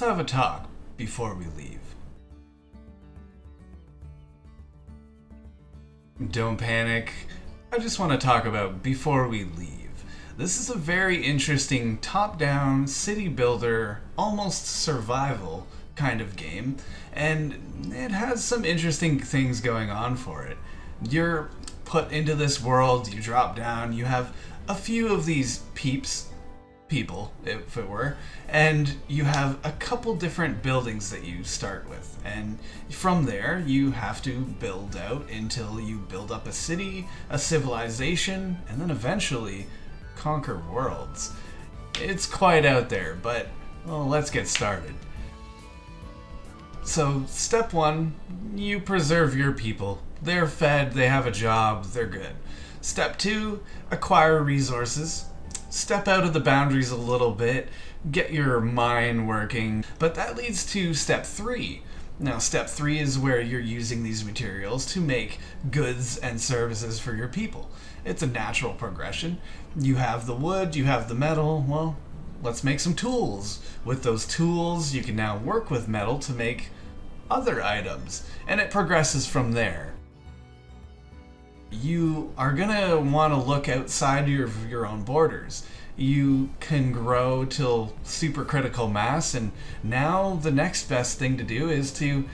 have a talk before we leave. Don't panic. I just want to talk about before we leave. This is a very interesting top-down city builder, almost survival kind of game, and it has some interesting things going on for it. You're put into this world, you drop down, you have a few of these people, if it were, and you have a couple different buildings that you start with, and from there you have to build out until you build up a city, a civilization, and then eventually conquer worlds. It's quite out there, but well, let's get started. So, step one, you preserve your people. They're fed, they have a job, they're good. Step two, acquire resources. Step out of the boundaries a little bit, get your mine working, but that leads to step three. Now, step three is where you're using these materials to make goods and services for your people. It's a natural progression. You have the wood, you have the metal, well, let's make some tools. With those tools, you can now work with metal to make other items, and it progresses from there. You are gonna want to look outside your own borders. You can grow till super critical mass, and now the next best thing to do is to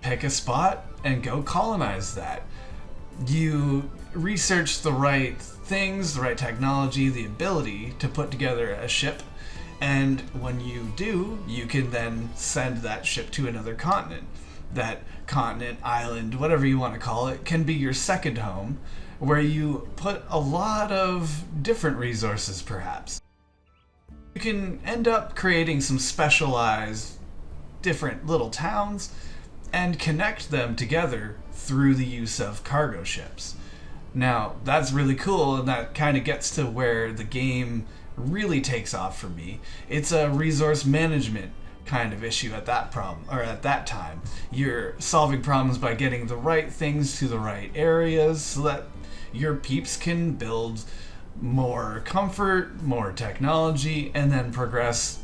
pick a spot and go colonize that. You research the right things, the right technology, the ability to put together a ship, and when you do, you can then send that ship to another continent. That continent, island, whatever you want to call it, can be your second home, where you put a lot of different resources, perhaps. You can end up creating some specialized different little towns and connect them together through the use of cargo ships. Now, that's really cool, and that kind of gets to where the game really takes off for me. It's a resource management kind of issue at that time. You're solving problems by getting the right things to the right areas so that your peeps can build more comfort, more technology, and then progress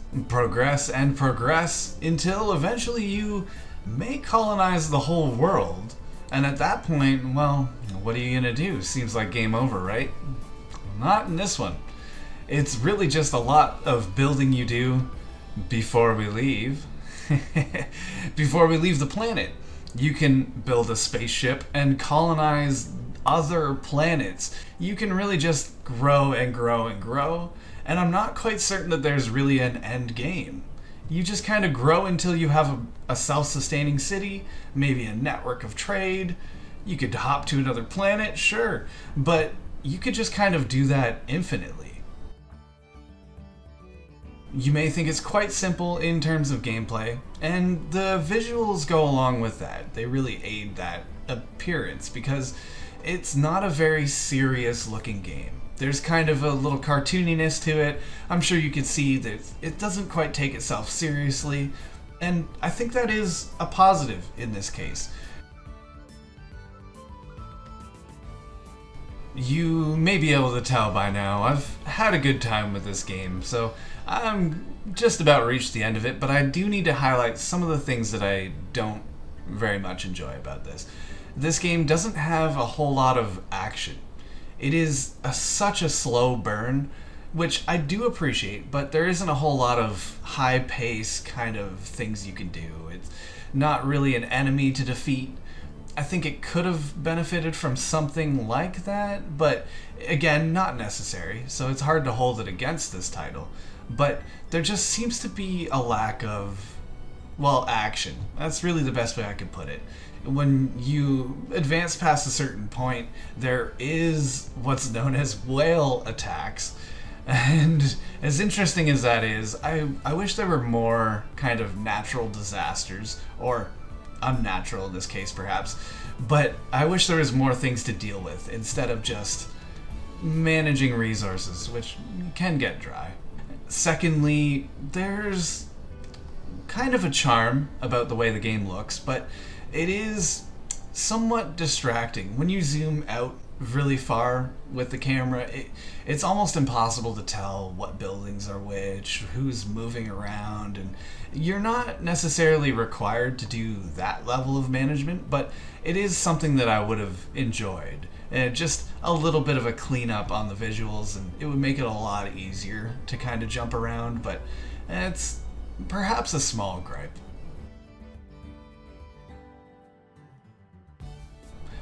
until eventually you may colonize the whole world. And at that point, well, what are you gonna do? Seems like game over, right? Not in this one. It's really just a lot of building you do before we leave. Before we leave the planet. You can build a spaceship and colonize other planets. You can really just grow and grow and grow, and I'm not quite certain that there's really an end game. You just kind of grow until you have a self-sustaining city, maybe a network of trade. You could hop to another planet, sure, but you could just kind of do that infinitely. You may think it's quite simple in terms of gameplay, and the visuals go along with that. They really aid that appearance because it's not a very serious looking game. There's kind of a little cartooniness to it. I'm sure you can see that it doesn't quite take itself seriously, and I think that is a positive in this case. You may be able to tell by now, I've had a good time with this game, so I'm just about reached the end of it, but I do need to highlight some of the things that I don't very much enjoy about this. This game doesn't have a whole lot of action. It is such a slow burn, which I do appreciate, but there isn't a whole lot of high pace kind of things you can do. It's not really an enemy to defeat. I think it could have benefited from something like that, but again, not necessary, so it's hard to hold it against this title. But there just seems to be a lack of, well, action. That's really the best way I could put it. When you advance past a certain point, there is what's known as whale attacks. And as interesting as that is, I wish there were more kind of natural disasters, or unnatural in this case perhaps, but I wish there was more things to deal with instead of just managing resources, which can get dry. Secondly, there's kind of a charm about the way the game looks, but it is somewhat distracting. When you zoom out really far with the camera, it's almost impossible to tell what buildings are which, who's moving around, and you're not necessarily required to do that level of management, but it is something that I would have enjoyed. And just a little bit of a cleanup on the visuals, and it would make it a lot easier to kind of jump around, but it's perhaps a small gripe.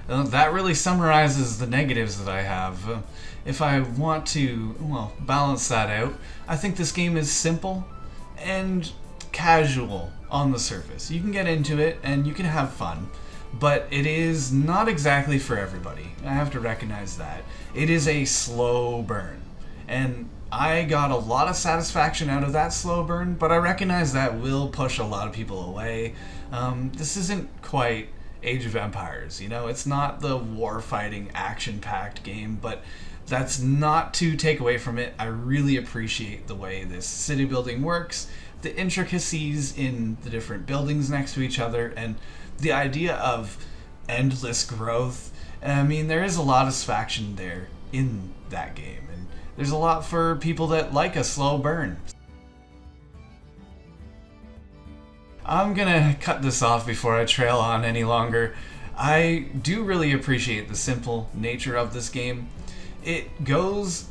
That really summarizes the negatives that I have. If I want to, well, balance that out, I think this game is simple and casual on the surface. You can get into it and you can have fun, but it is not exactly for everybody. I have to recognize that. It is a slow burn, and I got a lot of satisfaction out of that slow burn, but I recognize that will push a lot of people away. This isn't quite Age of Empires, you know? It's not the war-fighting, action-packed game, but that's not to take away from it. I really appreciate the way this city building works, the intricacies in the different buildings next to each other, and the idea of endless growth. I mean, there is a lot of satisfaction there in that game, and there's a lot for people that like a slow burn. I'm gonna cut this off before I trail on any longer. I do really appreciate the simple nature of this game. It goes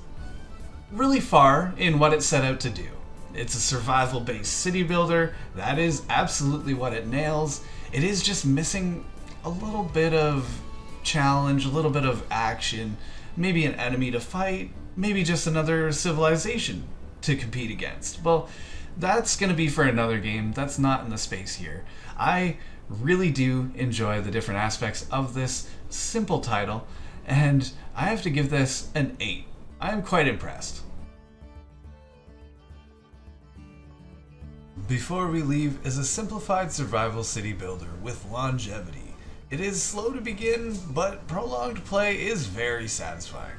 really far in what it set out to do. It's a survival-based city builder. That is absolutely what it nails. It is just missing a little bit of challenge, a little bit of action, maybe an enemy to fight, maybe just another civilization to compete against. Well, that's going to be for another game. That's not in the space here. I really do enjoy the different aspects of this simple title, and I have to give this an 8. I am quite impressed. Before We Leave is a simplified survival city builder with longevity. It is slow to begin, but prolonged play is very satisfying.